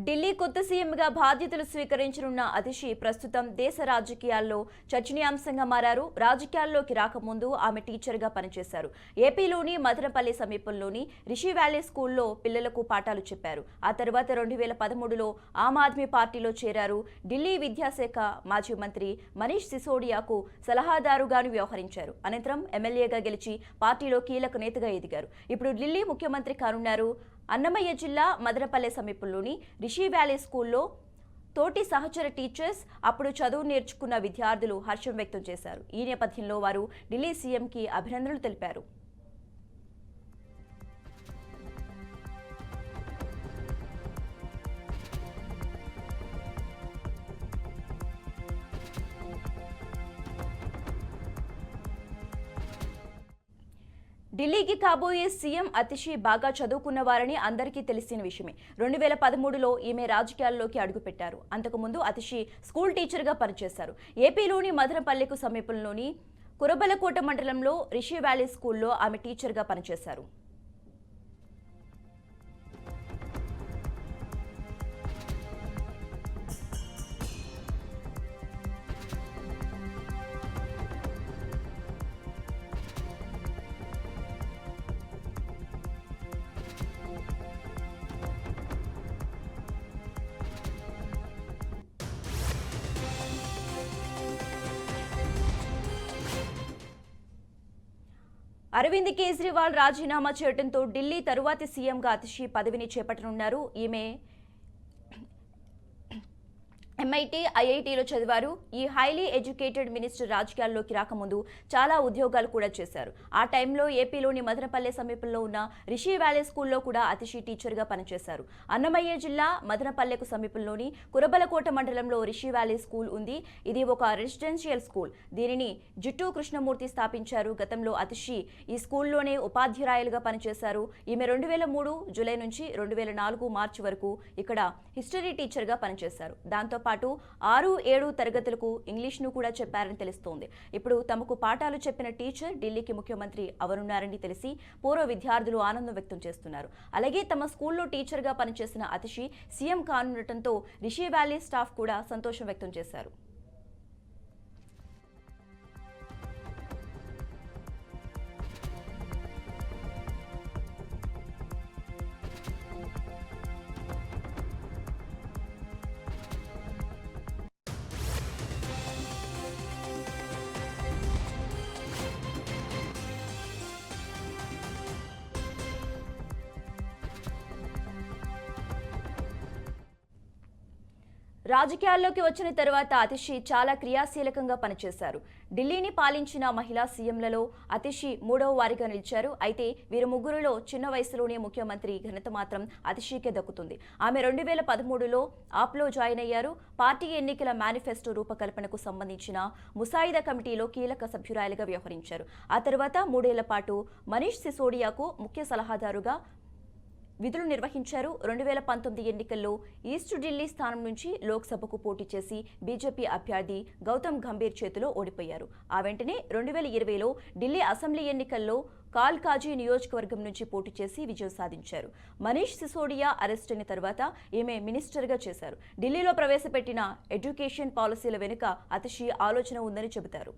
ఢిల్లీ కొత్త సీఎంగా బాధ్యతలు స్వీకరించనున్న అతిషి ప్రస్తుతం దేశ రాజకీయాల్లో చర్చనీయాంశంగా మారారు. రాజకీయాల్లోకి రాకముందు ఆమె టీచర్గా పనిచేశారు. ఏపీలోని మదనపల్లి సమీపంలోని రిషి వ్యాలీ స్కూల్లో పిల్లలకు పాఠాలు చెప్పారు. ఆ తర్వాత 2013లో ఆమ్ ఆద్మీ పార్టీలో చేరారు. ఢిల్లీ విద్యాశాఖ మాజీ మంత్రి మనీష్ సిసోడియాకు సలహాదారుగాను వ్యవహరించారు. అనంతరం ఎమ్మెల్యేగా గెలిచి పార్టీలో కీలక నేతగా ఎదిగారు. ఇప్పుడు ఢిల్లీ ముఖ్యమంత్రి కానున్నారు. అన్నమయ్య జిల్లా మదనపల్లె సమీపంలోని రిషి వ్యాలీ స్కూల్లో తోటి సహచర టీచర్స్, అప్పుడు చదువు నేర్చుకున్న విద్యార్థులు హర్షం వ్యక్తం చేశారు. ఈ నేపథ్యంలో వారు ఢిల్లీ సీఎంకి అభినందనలు తెలిపారు. ఢిల్లీకి కాబోయే సీఎం అతిషి బాగా చదువుకున్నవారని అందరికీ తెలిసిన విషయమే. 2013లో ఈమె రాజకీయాల్లోకి అడుగుపెట్టారు. అంతకుముందు అతిషి స్కూల్ టీచర్గా పనిచేశారు. ఏపీలోని మదనపల్లెకు సమీపంలోని కురబలకోట మండలంలో రిషి వ్యాలీ స్కూల్లో ఆమె టీచర్గా పనిచేశారు. అరవింద్ కేజ్రీవాల్ రాజీనామా చేయడంతో ఢిల్లీ తరువాతి సీఎంగా అతిషి పదవిని చేపట్టనున్నారు. ఈమె MIT, IITలో చదివారు. ఈ హైలీ ఎడ్యుకేటెడ్ మినిస్టర్ రాజకీయాల్లోకి రాకముందు చాలా ఉద్యోగాలు కూడా చేశారు. ఆ టైంలో ఏపీలోని మదనపల్లె సమీపంలో ఉన్న రిషి వ్యాలీ స్కూల్లో కూడా అతిషి టీచర్గా పనిచేశారు. అన్నమయ్య జిల్లా మదనపల్లెకు సమీపంలోని కురబలకోట మండలంలో రిషి వ్యాలీ స్కూల్ ఉంది. ఇది ఒక రెసిడెన్షియల్ స్కూల్. దీనిని జిట్టు కృష్ణమూర్తి స్థాపించారు. గతంలో అతిషి ఈ స్కూల్లోనే ఉపాధ్యాయులుగా పనిచేశారు. ఈమె 2003 జూలై నుంచి 2004 మార్చి వరకు ఇక్కడ హిస్టరీ టీచర్గా పనిచేశారు. దాంతో పాటు 6, 7 తరగతులకు ఇంగ్లీష్ను కూడా చెప్పారని తెలుస్తోంది. ఇప్పుడు తమకు పాఠాలు చెప్పిన టీచర్ ఢిల్లీకి ముఖ్యమంత్రి అవనున్నారని తెలిసి పూర్వ విద్యార్థులు ఆనందం వ్యక్తం చేస్తున్నారు. అలాగే తమ స్కూల్లో టీచర్గా పనిచేసిన అతిషి సీఎం కానుండటంతో రిషి వ్యాలీ స్టాఫ్ కూడా సంతోషం వ్యక్తం చేశారు. రాజకీయాల్లోకి వచ్చిన తర్వాత అతిషి చాలా క్రియాశీలకంగా పనిచేశారు. ఢిల్లీని పాలించిన మహిళా సీఎంలలో అతిషి 3వ వారిగా నిలిచారు. అయితే వీరు ముగ్గురులో చిన్న వయసులోనే ముఖ్యమంత్రి ఘనత మాత్రం అతిషికే దక్కుతుంది. ఆమె 2013లో ఆప్లో జాయిన్ అయ్యారు. పార్టీ ఎన్నికల మేనిఫెస్టో రూపకల్పనకు సంబంధించిన ముసాయిదా కమిటీలో కీలక సభ్యురాలిగా వ్యవహరించారు. ఆ తర్వాత 3 ఏళ్ల పాటు మనీష్ సిసోడియాకు ముఖ్య సలహాదారుగా విధులు నిర్వహించారు. 2019 ఎన్నికల్లో ఈస్ట్ ఢిల్లీ స్థానం నుంచి లోక్సభకు పోటీ చేసి బీజేపీ అభ్యర్థి గౌతమ్ గంభీర్ చేతిలో ఓడిపోయారు. ఆ వెంటనే 2020లో ఢిల్లీ అసెంబ్లీ ఎన్నికల్లో కాల్కాజీ నియోజకవర్గం నుంచి పోటీ చేసి విజయం సాధించారు. మనీష్ సిసోడియా అరెస్ట్ అయిన తర్వాత ఈమె మినిస్టర్గా చేశారు. ఢిల్లీలో ప్రవేశపెట్టిన ఎడ్యుకేషన్ పాలసీల వెనుక అతిషి ఆలోచన ఉందని చెబుతారు.